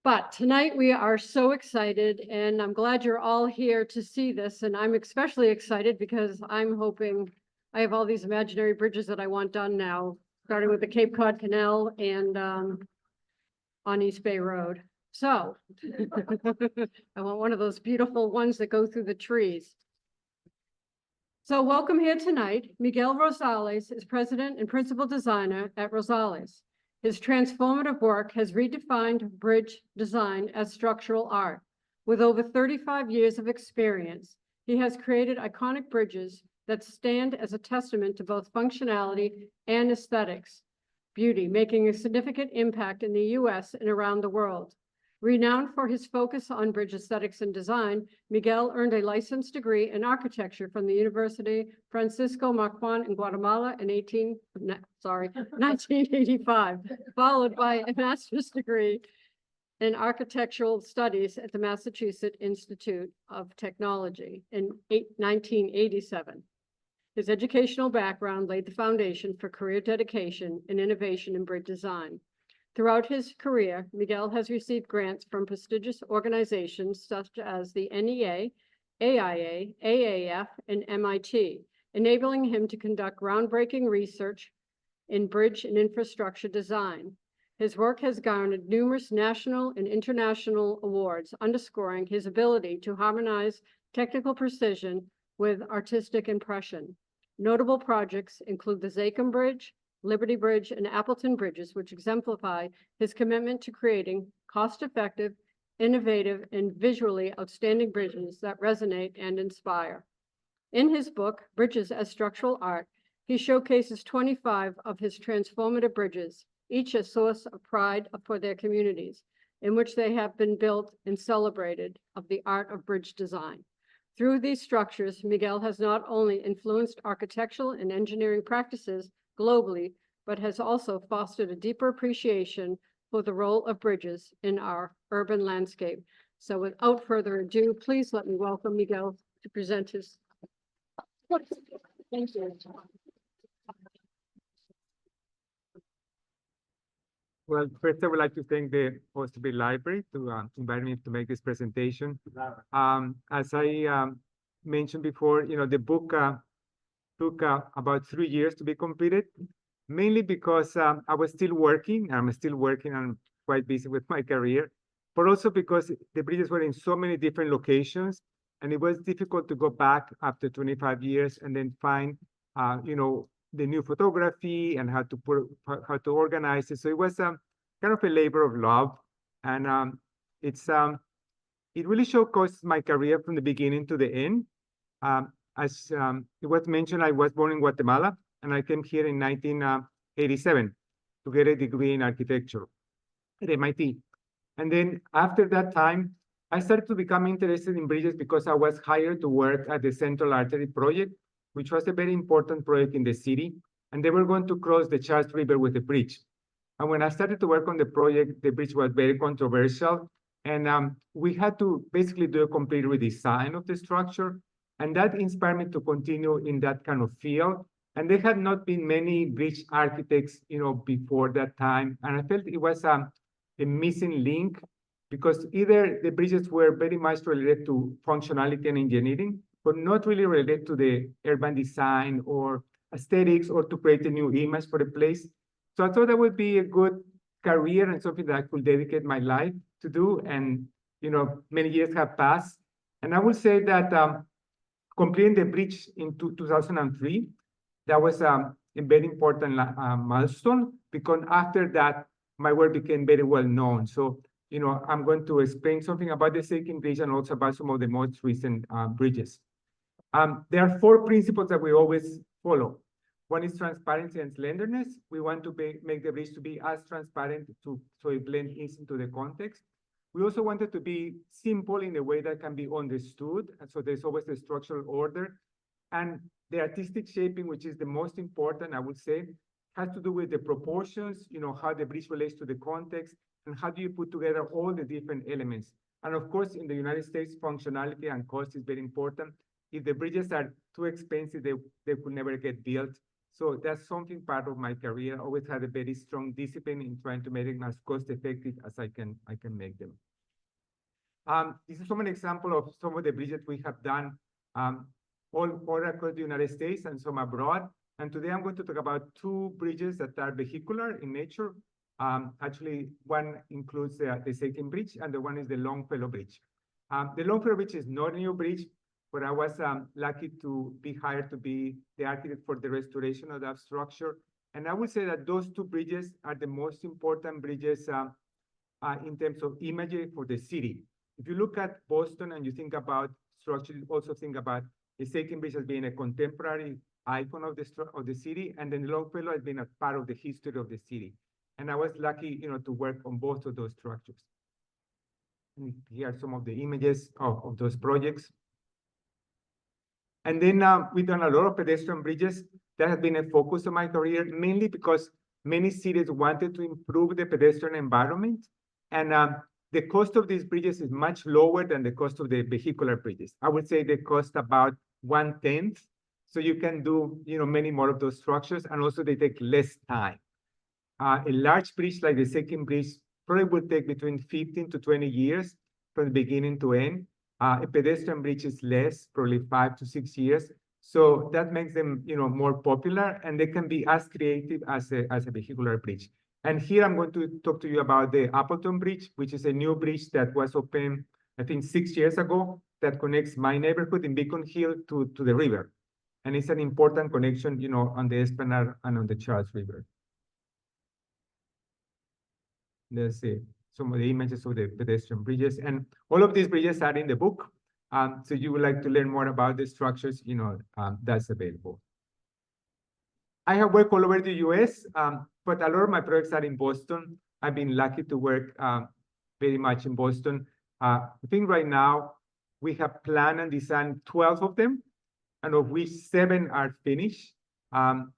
But tonight we are so excited, and I'm glad you're all here to see this. And I'm especially excited because I'm hoping I have all these imaginary bridges that I want done now, starting with the Cape Cod Canal and on East Bay Road. So I want one of those beautiful ones that go through the trees. So welcome here tonight. Miguel Rosales is president and principal designer at Rosales. His transformative work has redefined bridge design as structural art. With over 35 years of experience, he has created iconic bridges that stand as a testament to both functionality and aesthetics, beauty, making a significant impact in the US and around the world. Renowned for his focus on bridge aesthetics and design, Miguel earned a licensed degree in architecture from the University Francisco Marquand in Guatemala in 1985, followed by a master's degree in architectural studies at the Massachusetts Institute of Technology in 1987. His educational background laid the foundation for career dedication and innovation in bridge design. Throughout his career, Miguel has received grants from prestigious organizations such as the NEA, AIA, AAF, and MIT, enabling him to conduct groundbreaking research in bridge and infrastructure design. His work has garnered numerous national and international awards, underscoring his ability to harmonize technical precision with artistic impression. Notable projects include the Zakim Bridge, Liberty Bridge, and Appleton Bridges, which exemplify his commitment to creating cost-effective, innovative, and visually outstanding bridges that resonate and inspire. In his book, Bridges as Structural Art, he showcases 25 of his transformative bridges, each a source of pride for their communities, in which they have been built and celebrated of the art of bridge design. Through these structures, Miguel has not only influenced architectural and engineering practices globally, but has also fostered a deeper appreciation for the role of bridges in our urban landscape. So without further ado, please let me welcome Miguel to present his. Thank you. Well, first I would like to thank the Osterville Library to invite me to make this presentation. As I mentioned before, the book took about 3 years to be completed, mainly because I was still working. I'm still working. I'm quite busy with my career, but also because the bridges were in so many different locations, and it was difficult to go back after 25 years and then find, the new photography and how to organize it. So it was kind of a labor of love, and it really showcases my career from the beginning to the end. As it was mentioned, I was born in Guatemala, and I came here in 1987 to get a degree in architecture at MIT. And then after that time, I started to become interested in bridges because I was hired to work at the Central Artery Project, which was a very important project in the city. And they were going to cross the Charles River with a bridge. And when I started to work on the project, the bridge was very controversial. And we had to basically do a complete redesign of the structure. And that inspired me to continue in that kind of field. And there had not been many bridge architects, before that time. And I felt it was a missing link, because either the bridges were very much related to functionality and engineering, but not really related to the urban design or aesthetics or to create a new image for the place. So I thought that would be a good career and something that I could dedicate my life to do. And, many years have passed. And I would say that completing the bridge in 2003, that was a very important milestone, because after that, my work became very well known. So, I'm going to explain something about the Zakim Bridge and also about some of the most recent bridges. There are 4 principles that we always follow. One is transparency and slenderness. We want to make the bridge to be as transparent so it blends into the context. We also want it to be simple in a way that can be understood. And so there's always a structural order. And the artistic shaping, which is the most important, I would say, has to do with the proportions, how the bridge relates to the context, and how do you put together all the different elements. And of course, in the United States, functionality and cost is very important. If the bridges are too expensive, they could never get built. So that's something part of my career. I always had a very strong discipline in trying to make them as cost effective as I can make them. This is some an example of some of the bridges we have done all across the United States and some abroad. And today I'm going to talk about two bridges that are vehicular in nature. Actually, one includes the second bridge, and the one is the Longfellow Bridge. The Longfellow Bridge is not a new bridge, but I was lucky to be hired to be the architect for the restoration of that structure. And I would say that those two bridges are the most important bridges in terms of imagery for the city. If you look at Boston and you think about structure, you also think about the second bridge as being a contemporary icon of the city, and then Longfellow has been a part of the history of the city. And I was lucky, to work on both of those structures. And here are some of the images of those projects. And then we've done a lot of pedestrian bridges. That has been a focus of my career, mainly because many cities wanted to improve the pedestrian environment. And the cost of these bridges is much lower than the cost of the vehicular bridges. I would say they cost about 1/10. So you can do, many more of those structures, and also they take less time. A large bridge like the second bridge probably would take between 15 to 20 years from the beginning to end. A pedestrian bridge is less, probably 5 to 6 years. So that makes them, more popular, and they can be as creative as a vehicular bridge. And here I'm going to talk to you about the Appleton Bridge, which is a new bridge that was opened, I think, 6 years ago, that connects my neighborhood in Beacon Hill to the river. And it's an important connection, on the Esplanade and on the Charles River. Let's see some of the images of the pedestrian bridges. And all of these bridges are in the book. So you would like to learn more about the structures, that's available. I have worked all over the US, but a lot of my projects are in Boston. I've been lucky to work very much in Boston. I think right now we have planned and designed 12 of them, and of which 7 are finished.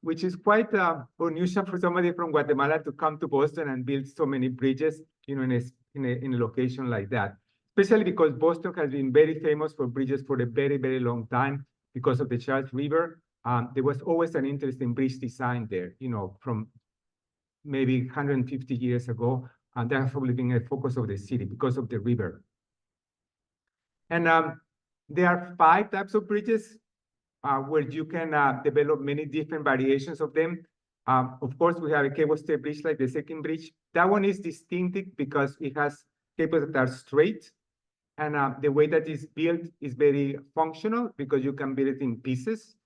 Which is quite unusual for somebody from Guatemala to come to Boston and build so many bridges, in a location like that. Especially because Boston has been very famous for bridges for a very, very long time because of the Charles River. There was always an interest in bridge design there, from maybe 150 years ago, and that has probably been a focus of the city because of the river. And there are 5 types of bridges. Where you can develop many different variations of them. Of course, we have a cable stay bridge like the second bridge. That one is distinctive because it has cables that are straight, and the way that it's built is very functional because you can build it in pieces.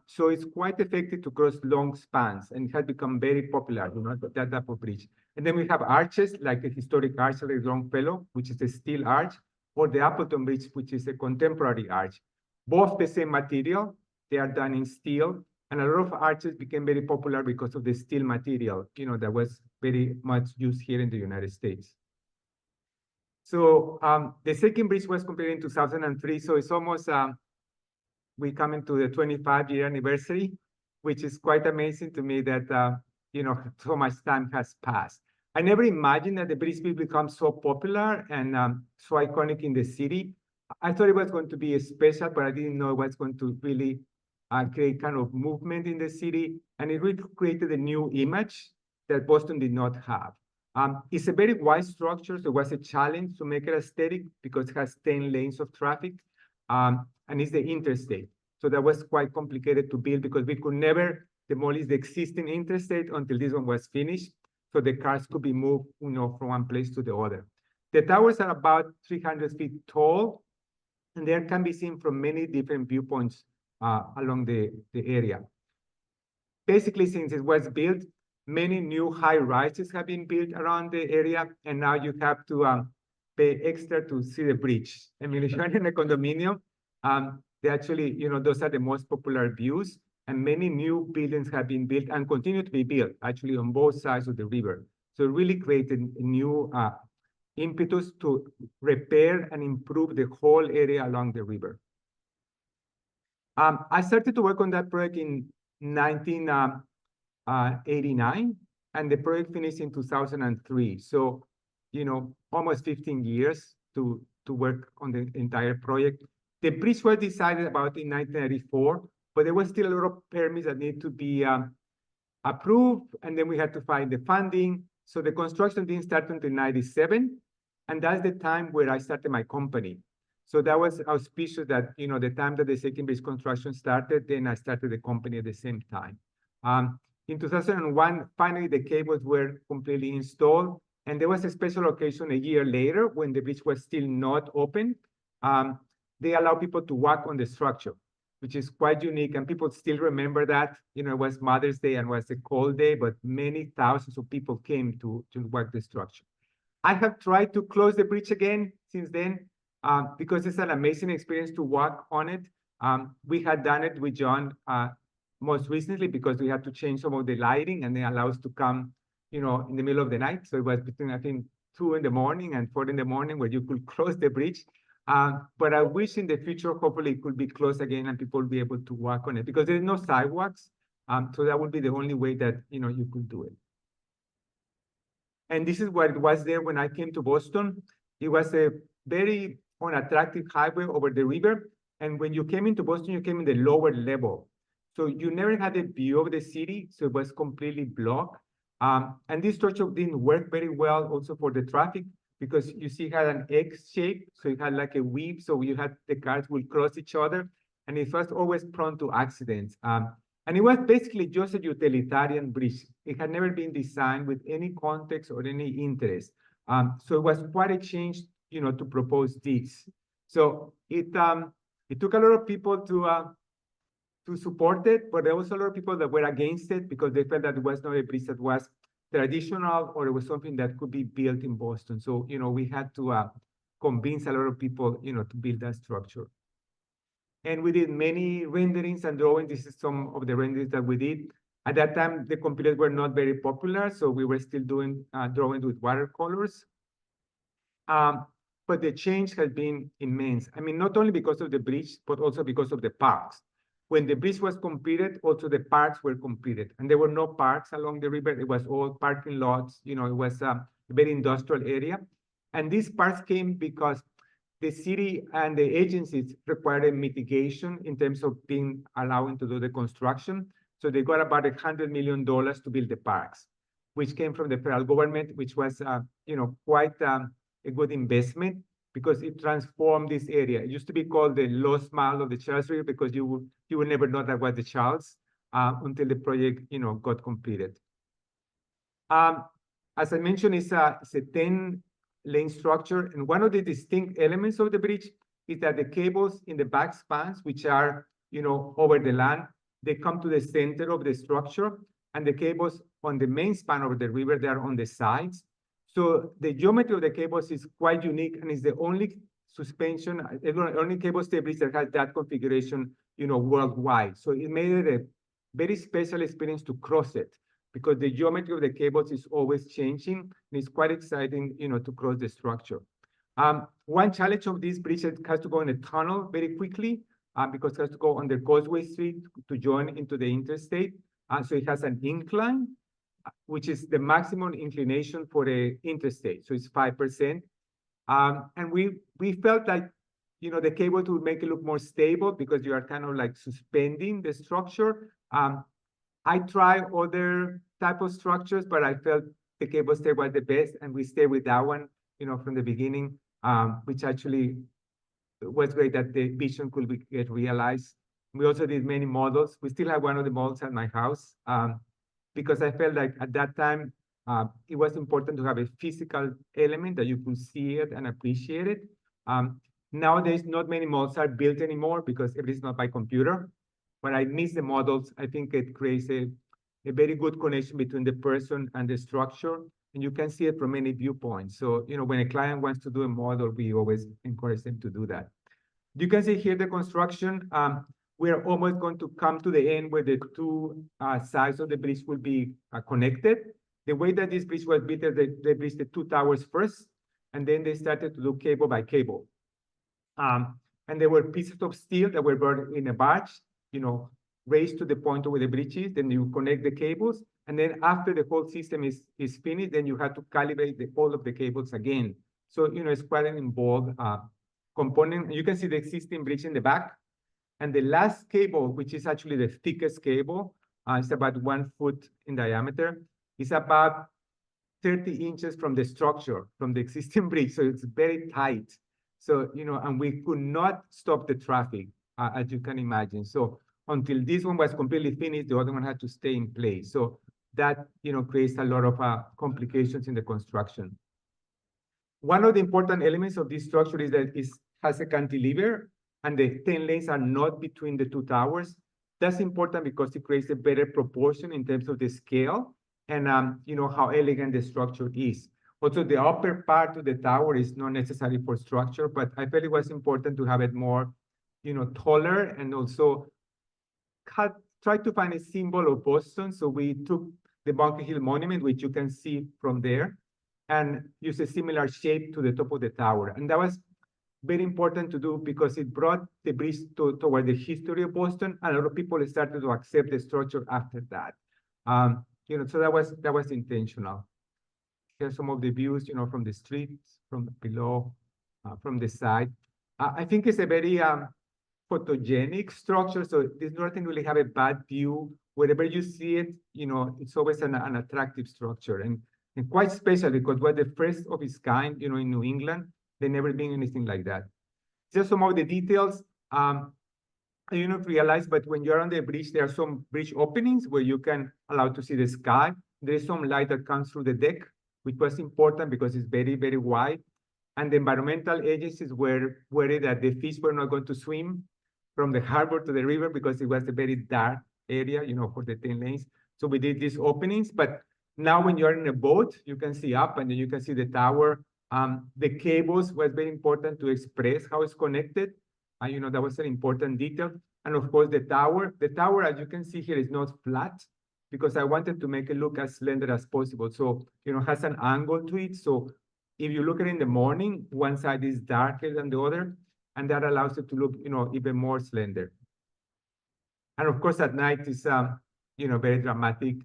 So it's quite effective to cross long spans, and it has become very popular, that type of bridge. And then we have arches like the historic arch like Longfellow, which is a steel arch, or the Appleton Bridge, which is a contemporary arch. Both the same material, they are done in steel, and a lot of arches became very popular because of the steel material, that was very much used here in the United States. So the second bridge was completed in 2003, so it's almost, we coming to the 25-year anniversary, which is quite amazing to me that, so much time has passed. I never imagined that the bridge will become so popular and so iconic in the city. I thought it was going to be special, but I didn't know it was going to really create kind of movement in the city. And it really created a new image that Boston did not have. It's a very wide structure, so it was a challenge to make it aesthetic because it has 10 lanes of traffic, and it's the interstate. So that was quite complicated to build because we could never demolish the existing interstate until this one was finished, so the cars could be moved, from one place to the other. The towers are about 300 feet tall, and they can be seen from many different viewpoints along the area. Basically, since it was built, many new high-rises have been built around the area, and now you have to pay extra to see the bridge. I mean, if you're in a condominium, they actually, those are the most popular views, and many new buildings have been built and continue to be built, actually, on both sides of the river. So it really created a new impetus to repair and improve the whole area along the river. I started to work on that project in 1989, and the project finished in 2003. So, almost 15 years to work on the entire project. The bridge was decided about in 1994, but there was still a lot of permits that need to be approved, and then we had to find the funding. So the construction didn't start until 97, and that's the time where I started my company. So that was auspicious that, the time that the second bridge construction started, then I started the company at the same time. In 2001, finally, the cables were completely installed, and there was a special occasion a year later when the bridge was still not open. They allowed people to walk on the structure, which is quite unique, and people still remember that. It was Mother's Day and was a cold day, but many thousands of people came to walk the structure. I have tried to close the bridge again since then, because it's an amazing experience to walk on it. We had done it with John most recently because we had to change some of the lighting, and they allow us to come, in the middle of the night. So it was between, I think, 2 in the morning and 4 in the morning where you could close the bridge. But I wish in the future, hopefully it could be closed again and people will be able to walk on it because there's no sidewalks. So that would be the only way that, you could do it. And this is what it was there when I came to Boston. It was a very unattractive highway over the river. And when you came into Boston, you came in the lower level. So you never had a view of the city. So it was completely blocked. And this structure didn't work very well also for the traffic because you see it had an X shape. So it had like a weave. So you had the cars would cross each other. And it was always prone to accidents. And it was basically just a utilitarian bridge. It had never been designed with any context or any interest. So it was quite a change, to propose this. So it took a lot of people to support it, but there was a lot of people that were against it because they felt that it was not a bridge that was traditional or it was something that could be built in Boston. So, we had to convince a lot of people, to build that structure. And we did many renderings and drawings. This is some of the renderings that we did. At that time, the computers were not very popular, so we were still doing drawings with watercolors. But the change has been immense. I mean, not only because of the bridge, but also because of the parks. When the bridge was completed, also the parks were completed. And there were no parks along the river. It was all parking lots. It was a very industrial area. And these parks came because the city and the agencies required a mitigation in terms of being allowing to do the construction. So they got about $100 million to build the parks, which came from the federal government, which was, quite a good investment because it transformed this area. It used to be called the Lost Mile of the Charles River because you would never know that was the Charles until the project, got completed. As I mentioned, it's a 10-lane structure, and one of the distinct elements of the bridge is that the cables in the back spans, which are, over the land, they come to the center of the structure, and the cables on the main span over the river, they are on the sides. So the geometry of the cables is quite unique, and it's the only suspension, only cable stay bridge that has that configuration, worldwide. So it made it a very special experience to cross it because the geometry of the cables is always changing, and it's quite exciting, to cross the structure. One challenge of this bridge is it has to go in a tunnel very quickly because it has to go under Causeway Street to join into the interstate. So it has an incline, which is the maximum inclination for the interstate. So it's 5%. And we felt like, the cable would make it look more stable because you are kind of like suspending the structure. I tried other type of structures, but I felt the cable stay was the best, and we stayed with that one, from the beginning, which actually was great that the vision could get realized. We also did many models. We still have one of the models at my house because I felt like at that time, it was important to have a physical element that you could see it and appreciate it. Nowadays, not many models are built anymore because everything's not by computer. But I miss the models. I think it creates a very good connection between the person and the structure, and you can see it from many viewpoints. So, when a client wants to do a model, we always encourage them to do that. You can see here the construction. We're almost going to come to the end where the two sides of the bridge will be connected. The way that this bridge was built, they built the two towers first, and then they started to do cable by cable. And there were pieces of steel that were brought in a barge, raised to the point where the bridge is, then you connect the cables. And then after the whole system is finished, then you have to calibrate all of the cables again. So, it's quite an involved component. You can see the existing bridge in the back. And the last cable, which is actually the thickest cable, it's about 1 foot in diameter, is about 30 inches from the structure, from the existing bridge. So it's very tight. So, and we could not stop the traffic, as you can imagine. So until this one was completely finished, the other one had to stay in place. So that, creates a lot of complications in the construction. One of the important elements of this structure is that it has a cantilever, and the 10 lanes are not between the two towers. That's important because it creates a better proportion in terms of the scale and how elegant the structure is. Also, the upper part of the tower is not necessary for structure, but I felt it was important to have it more, taller, and also try to find a symbol of Boston. So we took the Bunker Hill Monument, which you can see from there, and use a similar shape to the top of the tower. And that was very important to do because it brought the bridge toward the history of Boston, and a lot of people started to accept the structure after that. So that was intentional. Here's some of the views, from the streets, from below, from the side. I think it's a very photogenic structure, so there's nothing really have a bad view. Wherever you see it, it's always an attractive structure, and quite special because we're the first of its kind, in New England. There never been anything like that. Just some of the details. You don't realize, but when you're on the bridge, there are some bridge openings where you can allow to see the sky. There's some light that comes through the deck, which was important because it's very, very wide. And the environmental agencies were worried that the fish were not going to swim from the harbor to the river because it was a very dark area, for the 10 lanes. So we did these openings, but now when you're in a boat, you can see up and then you can see the tower. The cables was very important to express how it's connected. That was an important detail. And of course, the tower, as you can see here, is not flat because I wanted to make it look as slender as possible. So, has an angle to it. So if you look at it in the morning, one side is darker than the other, and that allows it to look, even more slender. And of course, at night is, very dramatic.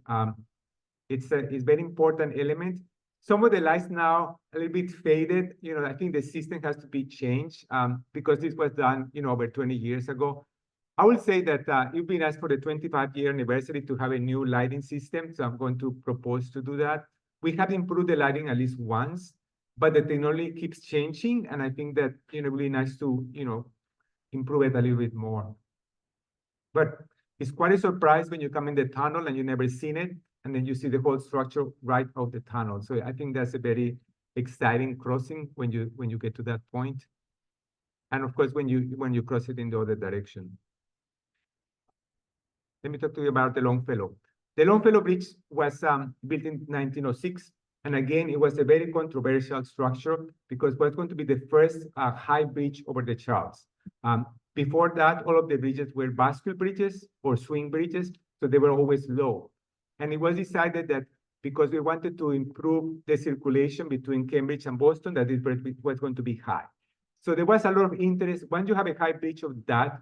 It's a very important element. Some of the lights now a little bit faded. I think the system has to be changed because this was done, over 20 years ago. I will say that it would be nice for the 25-year anniversary to have a new lighting system. So I'm going to propose to do that. We have improved the lighting at least once, but the technology keeps changing. And I think that, really nice to, improve it a little bit more. But it's quite a surprise when you come in the tunnel and you've never seen it, and then you see the whole structure right out the tunnel. So I think that's a very exciting crossing when you get to that point. And of course, when you cross it in the other direction. Let me talk to you about the Longfellow. The Longfellow Bridge was built in 1906. And again, it was a very controversial structure because it was going to be the first high bridge over the Charles. Before that, all of the bridges were bascule bridges or swing bridges, so they were always low. And it was decided that because we wanted to improve the circulation between Cambridge and Boston, that it was going to be high. So there was a lot of interest. Once you have a high bridge of that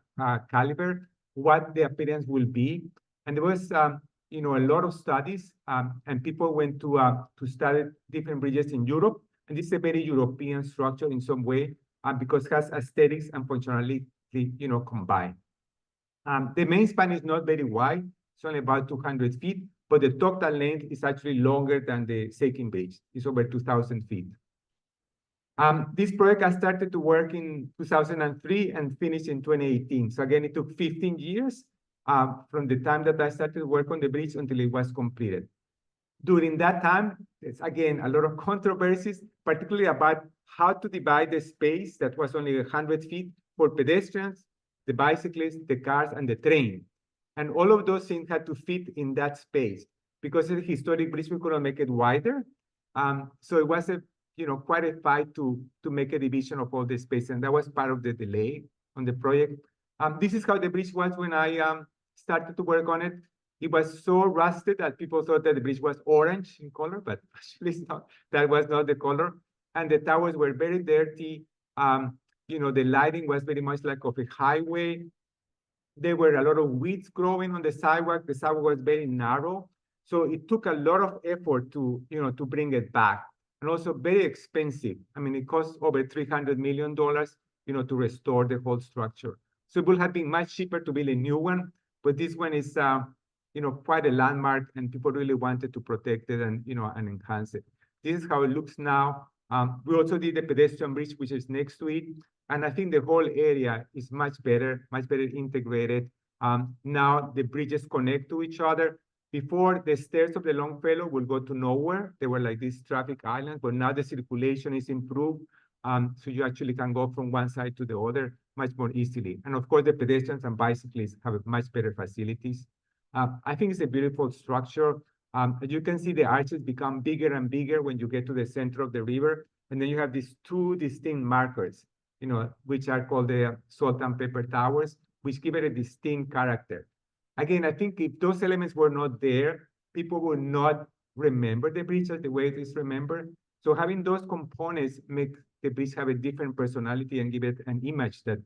caliber, what the appearance will be. And there was, a lot of studies, and people went to study different bridges in Europe. And this is a very European structure in some way because it has aesthetics and functionality, combined. The main span is not very wide. It's only about 200 feet, but the total length is actually longer than the Saikin Bridge. It's over 2,000 feet. This project has started to work in 2003 and finished in 2018. So again, it took 15 years from the time that I started to work on the bridge until it was completed. During that time, there's again a lot of controversies, particularly about how to divide the space that was only 100 feet for pedestrians, the bicyclists, the cars, and the train. And all of those things had to fit in that space because it's a historic bridge, we couldn't make it wider. So it was quite a fight to make a division of all the space, and that was part of the delay on the project. This is how the bridge was when I started to work on it. It was so rusted that people thought that the bridge was orange in color, but actually it's not. That was not the color. And the towers were very dirty. The lighting was very much like of a highway. There were a lot of weeds growing on the sidewalk. The sidewalk was very narrow. So it took a lot of effort to bring it back. And also very expensive. I mean, it cost over $300 million, to restore the whole structure. So it would have been much cheaper to build a new one, but this one is, quite a landmark, and people really wanted to protect it and, and enhance it. This is how it looks now. We also did the pedestrian bridge, which is next to it. And I think the whole area is much better integrated. Now the bridges connect to each other. Before, the stairs of the Longfellow would go to nowhere. They were like these traffic islands, but now the circulation is improved. So you actually can go from one side to the other much more easily. And of course, the pedestrians and bicyclists have much better facilities. I think it's a beautiful structure. As you can see, the arches become bigger and bigger when you get to the center of the river. And then you have these two distinct markers, which are called the salt and pepper towers, which give it a distinct character. Again, I think if those elements were not there, people would not remember the bridge as the way it is remembered. So having those components make the bridge have a different personality and give it an image that,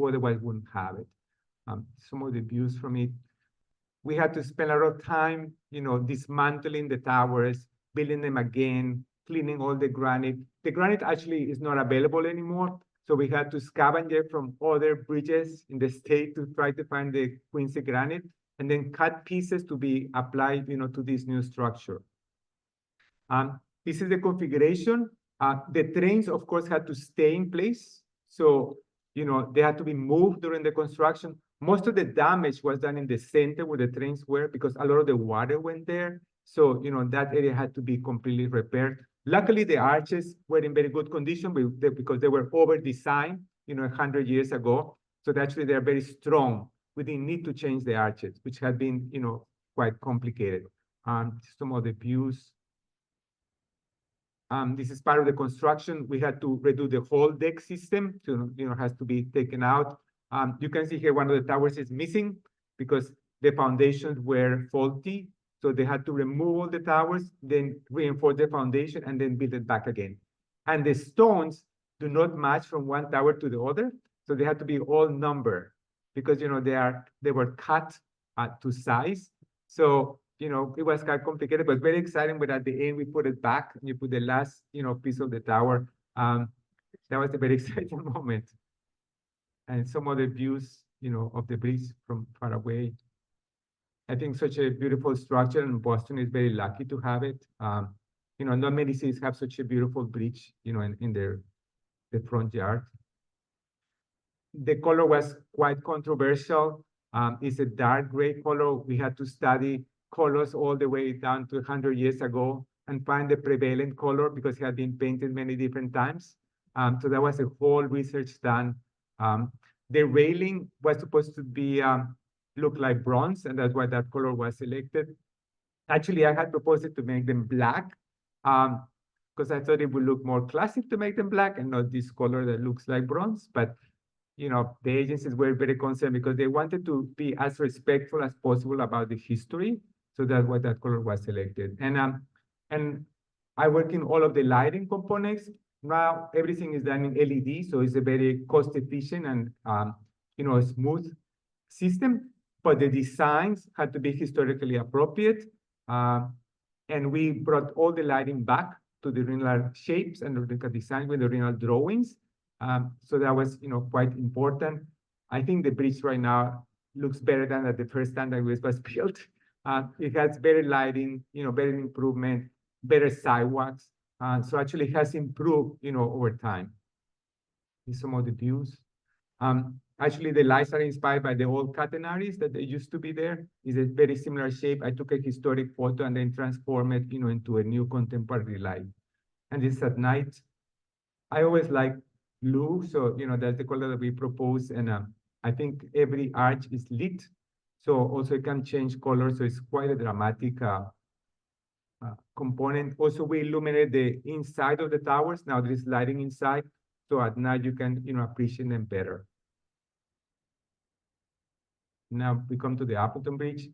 otherwise wouldn't have it. Some of the views from it. We had to spend a lot of time, dismantling the towers, building them again, cleaning all the granite. The granite actually is not available anymore. So we had to scavenge from other bridges in the state to try to find the Quincy granite and then cut pieces to be applied, to this new structure. This is the configuration. The trains, of course, had to stay in place. So, they had to be moved during the construction. Most of the damage was done in the center where the trains were because a lot of the water went there. So, that area had to be completely repaired. Luckily, the arches were in very good condition because they were over-designed, 100 years ago. So actually, they're very strong. We didn't need to change the arches, which had been, quite complicated. Some of the views. This is part of the construction. We had to redo the whole deck system. So, has to be taken out. You can see here one of the towers is missing because the foundations were faulty. So they had to remove all the towers, then reinforce the foundation, and then build it back again. And the stones do not match from one tower to the other. So they had to be all numbered because, they were cut to size. So, it was quite complicated, but very exciting. But at the end, we put it back. And you put the last, piece of the tower. That was a very exciting moment. And some other views, of the bridge from far away. I think such a beautiful structure, and Boston is very lucky to have it. Not many cities have such a beautiful bridge, in the front yard. The color was quite controversial. It's a dark gray color. We had to study colors all the way down to 100 years ago and find the prevalent color because it had been painted many different times. So that was a whole research done. The railing was supposed to be look like bronze, and that's why that color was selected. Actually, I had proposed it to make them black because I thought it would look more classic to make them black and not this color that looks like bronze. But, the agencies were very concerned because they wanted to be as respectful as possible about the history. So that's why that color was selected. And I work in all of the lighting components. Now everything is done in LED, so it's a very cost efficient and, smooth system. But the designs had to be historically appropriate. And we brought all the lighting back to the original shapes and the original design with the original drawings. So that was, quite important. I think the bridge right now looks better than at the first time that it was built. It has better lighting, better improvement, better sidewalks. So actually it has improved, over time. Here's some of the views. Actually, the lights are inspired by the old catenaries that they used to be there. It's a very similar shape. I took a historic photo and then transformed it, into a new contemporary light. And this is at night. I always like blue, so that's the color that we propose. And I think every arch is lit, so also it can change color. So it's quite a dramatic component. Also, we illuminate the inside of the towers. Now there is lighting inside, so at night you can appreciate them better. Now we come to the Appleton Bridge.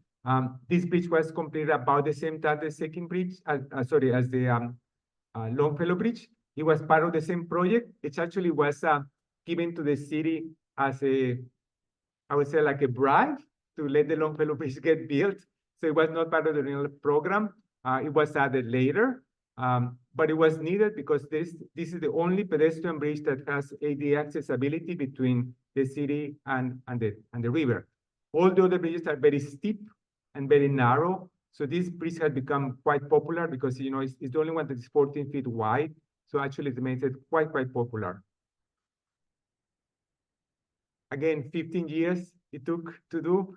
This bridge was completed about the same time as the second bridge, as the Longfellow Bridge. It was part of the same project. It actually was given to the city as I would say like a bribe to let the Longfellow Bridge get built. So it was not part of the original program. It was added later. but it was needed because this is the only pedestrian bridge that has AD accessibility between the city and the river. All the other bridges are very steep and very narrow. So this bridge has become quite popular because, you know, it's the only one that is 14 feet wide. So actually it makes it quite popular. Again, 15 years it took to do.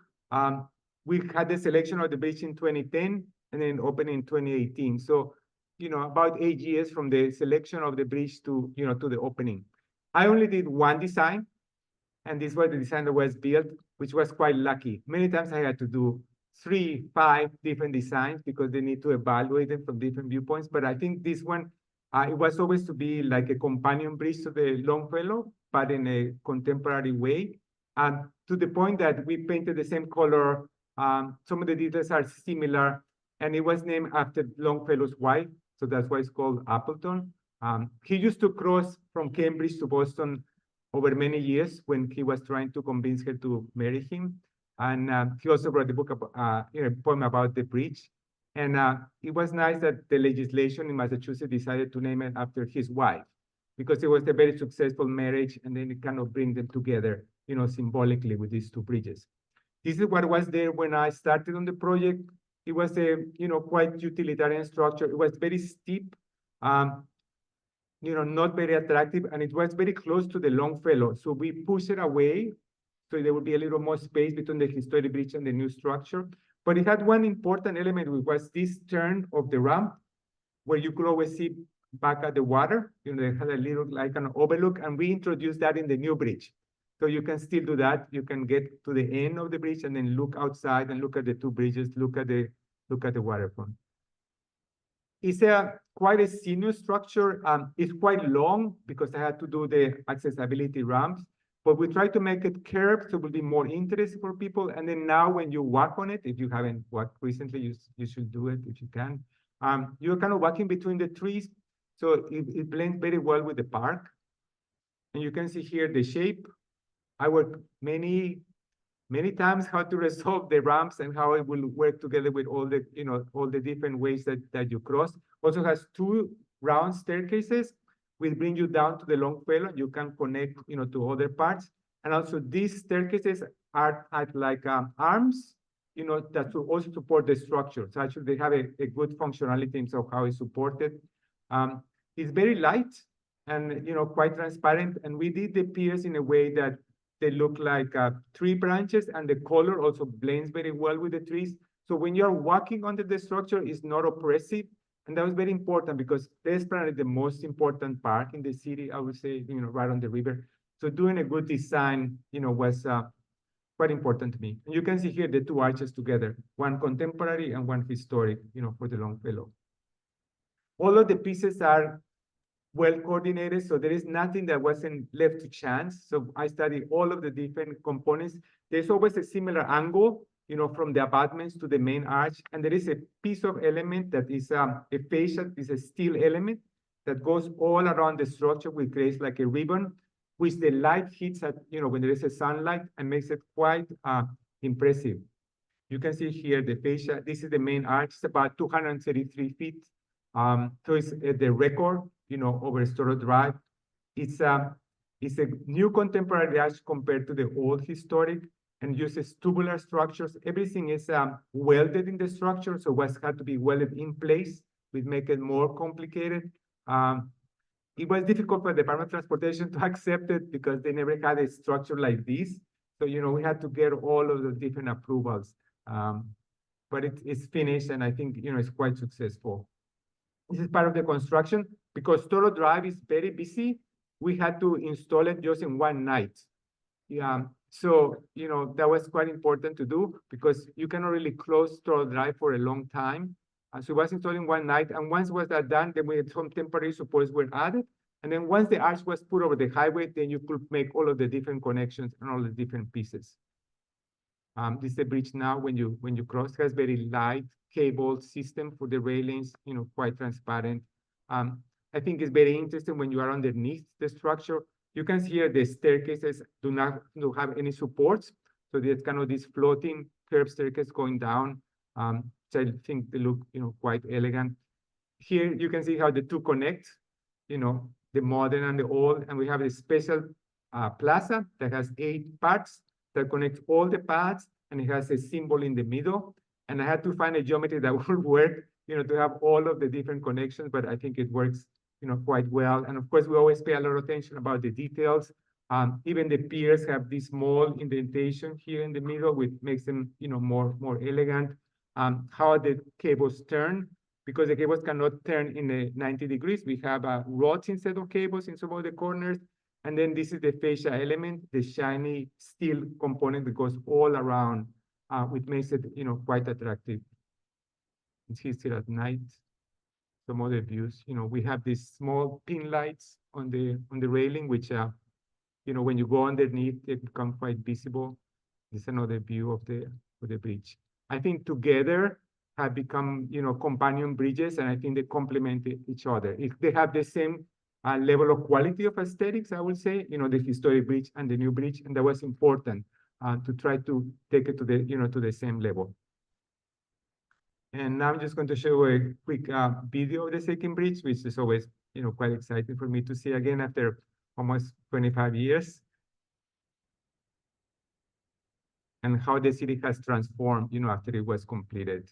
We had the selection of the bridge in 2010 and then opened in 2018. So, you know, about 8 years from the selection of the bridge to, you know, to the opening. I only did one design, and this was the design that was built, which was quite lucky. Many times I had to do 3, 5 different designs because they need to evaluate them from different viewpoints. But I think this one, it was always to be like a companion bridge to the Longfellow, but in a contemporary way. To the point that we painted the same color. Some of the details are similar, and it was named after Longfellow's wife. So that's why it's called Appleton. He used to cross from Cambridge to Boston over many years when he was trying to convince her to marry him. And he also wrote a book about, a poem about the bridge. And it was nice that the legislation in Massachusetts decided to name it after his wife, because it was a very successful marriage, and then it kind of bring them together, you know, symbolically with these two bridges. This is what was there when I started on the project. It was a, you know, quite utilitarian structure. It was very steep, you know, not very attractive, and it was very close to the Longfellow. So we pushed it away, so there would be a little more space between the historic bridge and the new structure. But it had one important element, which was this turn of the ramp, where you could always see back at the water. You know, they had a little like an overlook, and we introduced that in the new bridge. So you can still do that. You can get to the end of the bridge and then look outside and look at the two bridges, look at the waterfront. It's quite a sinuous structure. It's quite long because I had to do the accessibility ramps, but we try to make it curved so it will be more interesting for people. And then now when you walk on it, if you haven't walked recently, you should do it if you can. You're kind of walking between the trees, so it blends very well with the park. And you can see here the shape. I worked many times how to resolve the ramps and how it will work together with all the, you know, all the different ways that you cross. Also has 2 round staircases, will bring you down to the Longfellow. You can connect, you know, to other parts. And also these staircases are at like arms, you know, that will also support the structure. So actually they have a good functionality in terms of how it's supported. It's very light and, you know, quite transparent. And we did the piers in a way that they look like tree branches, and the color also blends very well with the trees. So when you're walking under the structure, it's not oppressive. And that was very important because there's probably the most important park in the city, I would say, you know, right on the river. So doing a good design, you know, was quite important to me. And you can see here the 2 arches together, one contemporary and one historic, you know, for the Longfellow. All of the pieces are well coordinated, so there is nothing that wasn't left to chance. So I studied all of the different components. There's always a similar angle, you know, from the abutments to the main arch, and there is a piece of element that is a fascia, is a steel element that goes all around the structure, which creates like a ribbon, which the light hits at, you know, when there is a sunlight, and makes it quite impressive. You can see here the fascia. This is the main arch. It's about 233 feet. So it's the record, you know, over Storrow Drive. It's a new contemporary arch compared to the old historic, and uses tubular structures. Everything is welded in the structure, so what had to be welded in place, which make it more complicated. It was difficult for the Department of Transportation to accept it because they never had a structure like this. So, you know, we had to get all of the different approvals. But it's finished, and I think, you know, it's quite successful. This is part of the construction. Because Storrow Drive is very busy, we had to install it just in one night. Yeah, so, you know, that was quite important to do because you cannot really close Storrow Drive for a long time. So it was installed in one night, and once was that done, then we had some temporary supports were added. And then once the arch was put over the highway, then you could make all of the different connections and all the different pieces. This is the bridge now. When you cross, it has very light cable system for the railings, you know, quite transparent. I think it's very interesting when you are underneath the structure. You can see here the staircases do not have any supports. So there's kind of this floating curved staircase going down. So I think they look, you know, quite elegant. here you can see how the two connect, you know, the modern and the old, and we have a special plaza that has 8 parts that connect all the paths, and it has a symbol in the middle. And I had to find a geometry that would work, you know, to have all of the different connections, but I think it works, you know, quite well. And of course, we always pay a lot of attention about the details. Even the piers have this small indentation here in the middle, which makes them, you know, more elegant. How the cables turn, because the cables cannot turn in a 90 degrees. We have rods instead of cables in some of the corners. And then this is the fascia element, the shiny steel component that goes all around, which makes it, you know, quite attractive. It's still at night. Some other views, you know, we have these small pin lights on the railing, which, you know, when you go underneath, they become quite visible. This is another view of the bridge. I think together have become, you know, companion bridges, and I think they complement each other. If they have the same level of quality of aesthetics, I would say, you know, the historic bridge and the new bridge, and that was important to try to take it to the, you know, to the same level. And now I'm just going to show a quick video of the second bridge, which is always, you know, quite exciting for me to see again after almost 25 years. And how the city has transformed, you know, after it was completed.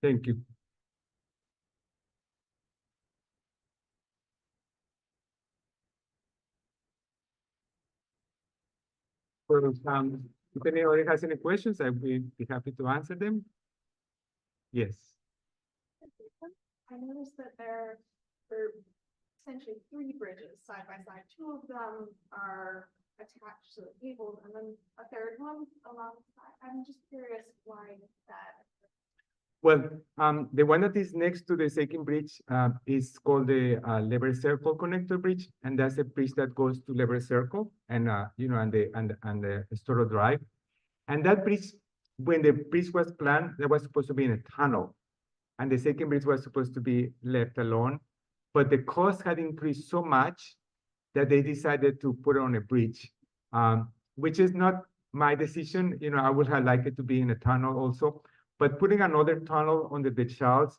Thank you. Well, if anybody has any questions, I will be happy to answer them. Yes. I noticed that there are essentially 3 bridges side by side. 2 of them are attached to the cables, and then a third one alongside. I'm just curious why that. Well, the one that is next to the second bridge is called the Lever Circle Connector Bridge, and that's a bridge that goes to Lever Circle and you know, and the Storo Drive. And that bridge, when the bridge was planned, that was supposed to be in a tunnel, and the second bridge was supposed to be left alone. But the cost had increased so much that they decided to put it on a bridge, which is not my decision. You know, I would have liked it to be in a tunnel also. But putting another tunnel under the Charles,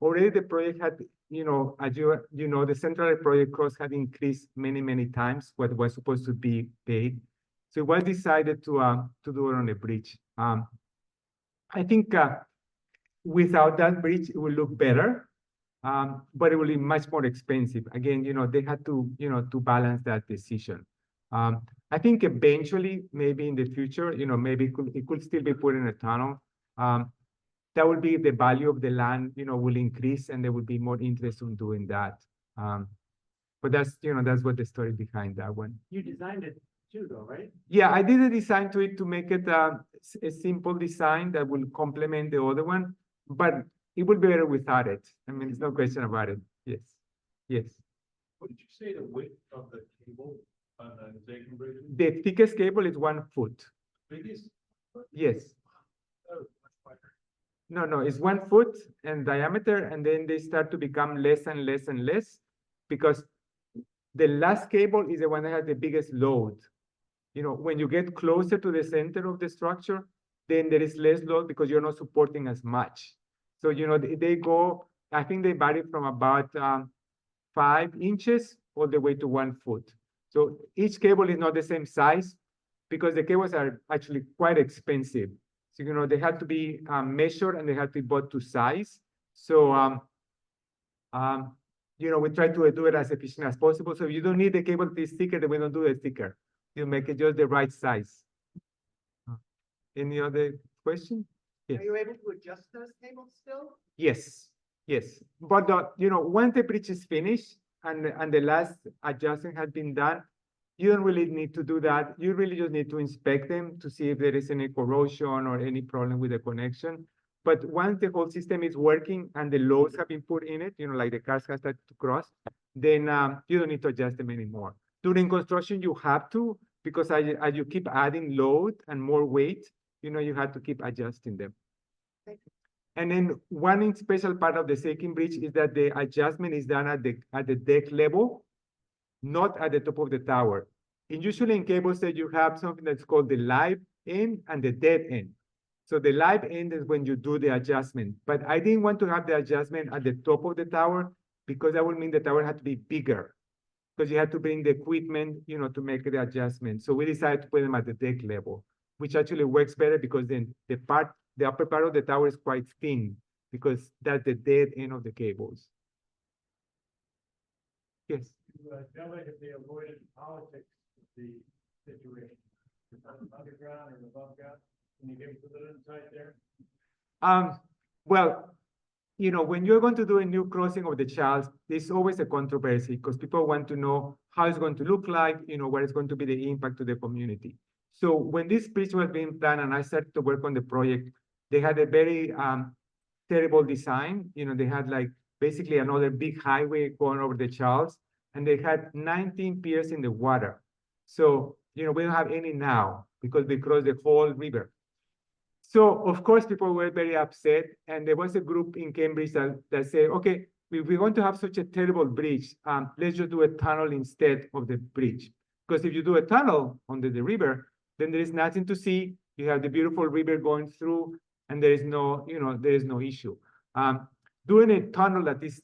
already the project had, you know, as you know, the central project cost had increased many times what was supposed to be paid. So it was decided to do it on a bridge. I think without that bridge, it will look better, but it will be much more expensive. Again, you know, they had to, you know, to balance that decision. I think eventually, maybe in the future, you know, maybe it could still be put in a tunnel. That would be the value of the land, you know, will increase, and there would be more interest in doing that. But that's, you know, that's what the story behind that one. You designed it too, though, right? Yeah, I did a design to it to make it a simple design that will complement the other one, but it would be better without it. I mean, there's no question about it. Yes, yes. What did you say the width of the cable on the second bridge? The thickest cable is 1 foot. Biggest? Yes. Oh, much wider. No, it's 1 foot in diameter, and then they start to become less and less and less, because the last cable is the one that has the biggest load. You know, when you get closer to the center of the structure, then there is less load because you're not supporting as much. So, you know, they go, I think they vary from about 5 inches all the way to 1 foot. So each cable is not the same size because the cables are actually quite expensive. So, they have to be measured and they have to be bought to size. So, we try to do it as efficient as possible. So if you don't need the cable to be thicker, then we don't do a thicker. You make it just the right size. Any other question? Yes. Are you able to adjust those cables still? Yes, yes. But once the bridge is finished and the last adjustment has been done, you don't really need to do that. You really just need to inspect them to see if there is any corrosion or any problem with the connection. But once the whole system is working and the loads have been put in it, like the cars have started to cross, then you don't need to adjust them anymore. During construction, you have to, because as you keep adding load and more weight, you have to keep adjusting them. And then one special part of the second bridge is that the adjustment is done at the deck level, not at the top of the tower. And usually in cable set, you have something that's called the live end and the dead end. So the live end is when you do the adjustment. But I didn't want to have the adjustment at the top of the tower because that would mean the tower had to be bigger because you had to bring the equipment, to make the adjustment. So we decided to put them at the deck level, which actually works better because then the upper part of the tower is quite thin because that's the dead end of the cables. Yes. Tell me if they avoided politics of the situation. Underground or above ground? Can you give us a little insight there? Well, when you're going to do a new crossing of the Charles, there's always a controversy because people want to know how it's going to look like, what is going to be the impact to the community. So when this bridge was being planned and I started to work on the project, they had a very terrible design. They had like basically another big highway going over the Charles, and they had 19 piers in the water. So, we don't have any now because we crossed the whole river. So, of course, people were very upset. And there was a group in Cambridge that said, okay, if we want to have such a terrible bridge, let's just do a tunnel instead of the bridge. Because if you do a tunnel under the river, then there is nothing to see. You have the beautiful river going through, and there is no, there is no issue. Doing a tunnel that is,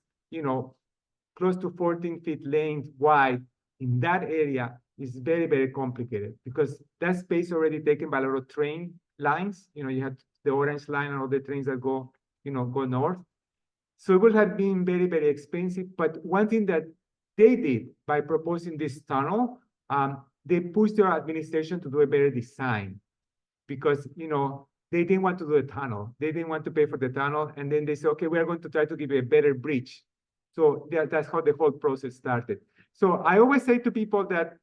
close to 14 feet length wide in that area is very, very complicated because that space already taken by a lot of train lines. You have the orange line and all the trains that go, go north. So it would have been very, very expensive. But one thing that they did by proposing this tunnel, they pushed their administration to do a better design because, they didn't want to do a tunnel. They didn't want to pay for the tunnel. And then they said, okay, we are going to try to give you a better bridge. So that's how the whole process started. So I always say to people that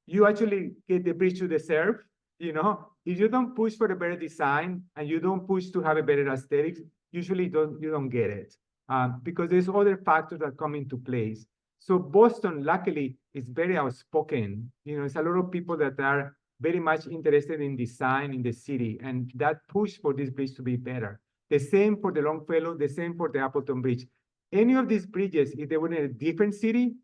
you actually get the bridge you deserve. If you don't push for a better design and you don't push to have a better aesthetics, usually you don't get it because there's other factors that come into place. So Boston, luckily, is very outspoken. It's a lot of people that are very much interested in design in the city, and that push for this bridge to be better. The same for the Longfellow, the same for the Appleton Bridge. Any of these bridges, if they were in a different city,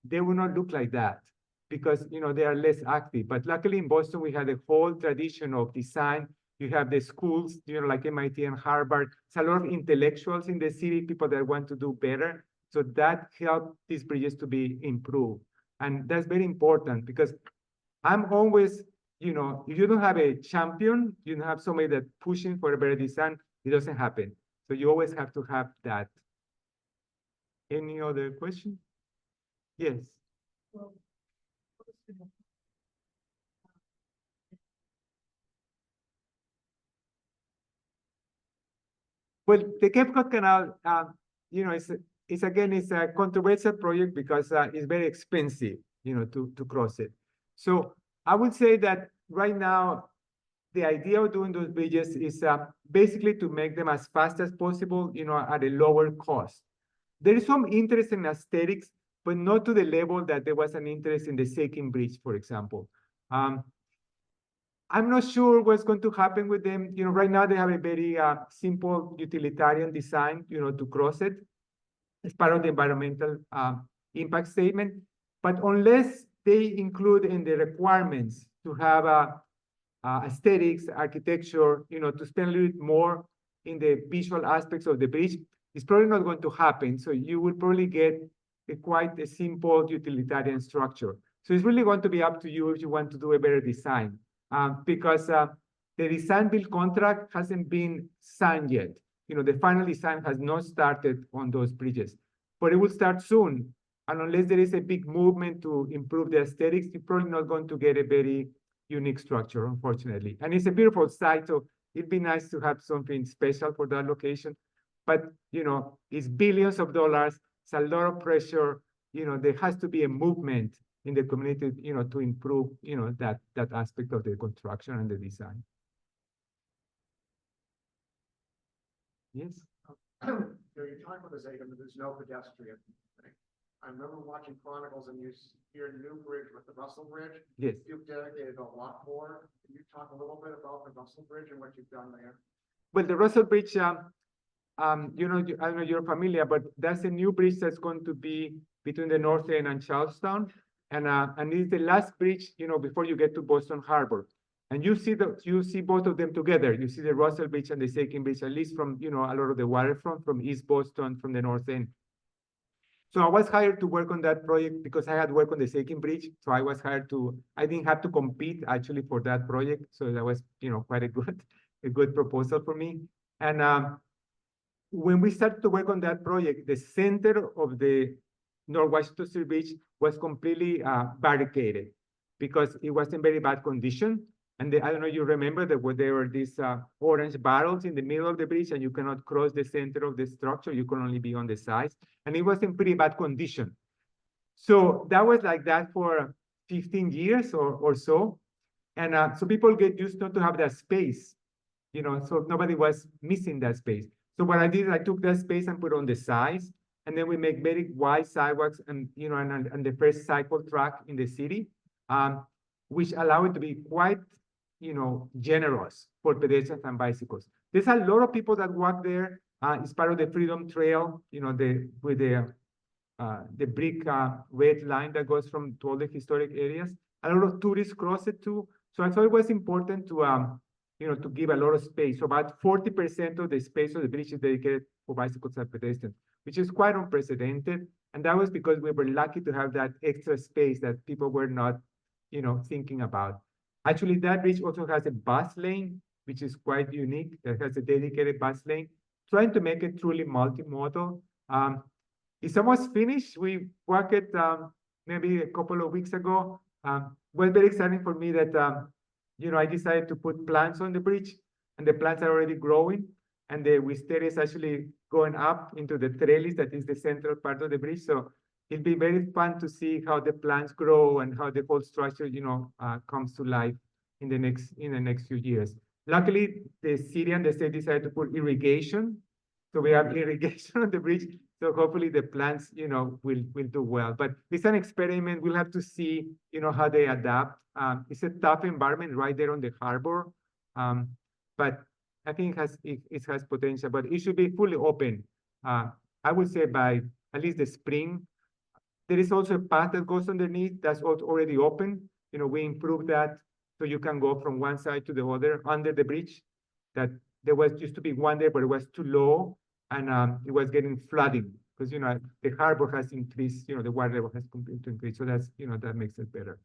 they would not look like that because, they are less active. But luckily in Boston, we had a whole tradition of design. You have the schools, like MIT and Harvard. It's a lot of intellectuals in the city, people that want to do better. So that helped these bridges to be improved. And that's very important because I'm always, if you don't have a champion, you don't have somebody that's pushing for a better design, it doesn't happen. So you always have to have that. Any other question? Yes. Well, the Cape Cod Canal, it's a controversial project because it's very expensive, to cross it. So I would say that right now, the idea of doing those bridges is basically to make them as fast as possible, at a lower cost. There is some interest in aesthetics, but not to the level that there was an interest in the second bridge, for example. I'm not sure what's going to happen with them. Right now they have a very simple utilitarian design, to cross it as part of the environmental impact statement. But unless they include in the requirements to have aesthetics, architecture, to spend a little bit more in the visual aspects of the bridge, it's probably not going to happen. So you will probably get quite a simple utilitarian structure. So it's really going to be up to you if you want to do a better design, because the design build contract hasn't been signed yet. The final design has not started on those bridges, but it will start soon. And unless there is a big movement to improve the aesthetics, you're probably not going to get a very unique structure, unfortunately. And it's a beautiful site, so it'd be nice to have something special for that location. But, it's billions of dollars, it's a lot of pressure. There has to be a movement in the community, to improve, that aspect of the construction and the design. Yes. You're talking about this, Aidan, but there's no pedestrian thing. I remember watching Chronicles and you hear New Bridge with the Russell Bridge. Yes. You've dedicated a lot more. Can you talk a little bit about the Russell Bridge and what you've done there? Well, the Russell Bridge, I don't know you're familiar, but that's a new bridge that's going to be between the North End and Charlestown. And it's the last bridge, before you get to Boston Harbor. And you see both of them together. You see the Russell Bridge and the Second Bridge, at least from, a lot of the waterfront, from East Boston, from the North End. So I was hired to work on that project because I had worked on the Second Bridge. So I was hired I didn't have to compete actually for that project. So that was, quite a good proposal for me. And when we started to work on that project, the center of the North Washington Street Bridge was completely barricaded because it was in very bad condition. And I don't know, you remember that there were these orange barrels in the middle of the bridge, and you cannot cross the center of the structure. You can only be on the sides. And it was in pretty bad condition. So that was like that for 15 years or so. And so people get used not to have that space, so nobody was missing that space. So what I did, I took that space and put it on the sides. And then we make very wide sidewalks and, and the first cycle track in the city, which allow it to be quite, generous for pedestrians and bicycles. There's a lot of people that walk there. It's part of the Freedom Trail, with the brick red line that goes to all the historic areas. A lot of tourists cross it too. So I thought it was important to, to give a lot of space. So about 40% of the space of the bridge is dedicated for bicycles and pedestrians, which is quite unprecedented. And that was because we were lucky to have that extra space that people were not, thinking about. Actually, that bridge also has a bus lane, which is quite unique. That has a dedicated bus lane, trying to make it truly multimodal. It's almost finished. We walked it maybe a couple of weeks ago. Was very exciting for me that, I decided to put plants on the bridge, and the plants are already growing. And the wisteria is actually going up into the trellis that is the central part of the bridge. So it'll be very fun to see how the plants grow and how the whole structure, comes to life in the next few years. Luckily, the city and the state decided to put irrigation. So we have irrigation on the bridge. So hopefully the plants, will do well. But it's an experiment. We'll have to see, how they adapt. It's a tough environment right there on the harbor. But I think it has potential, but it should be fully open. I would say by at least the spring. There is also a path that goes underneath that's already open. We improved that so you can go from one side to the other under the bridge. That there used to be one there, but it was too low, and it was getting flooding because the harbor has increased. The water level has continued to increase, so that's that makes it better.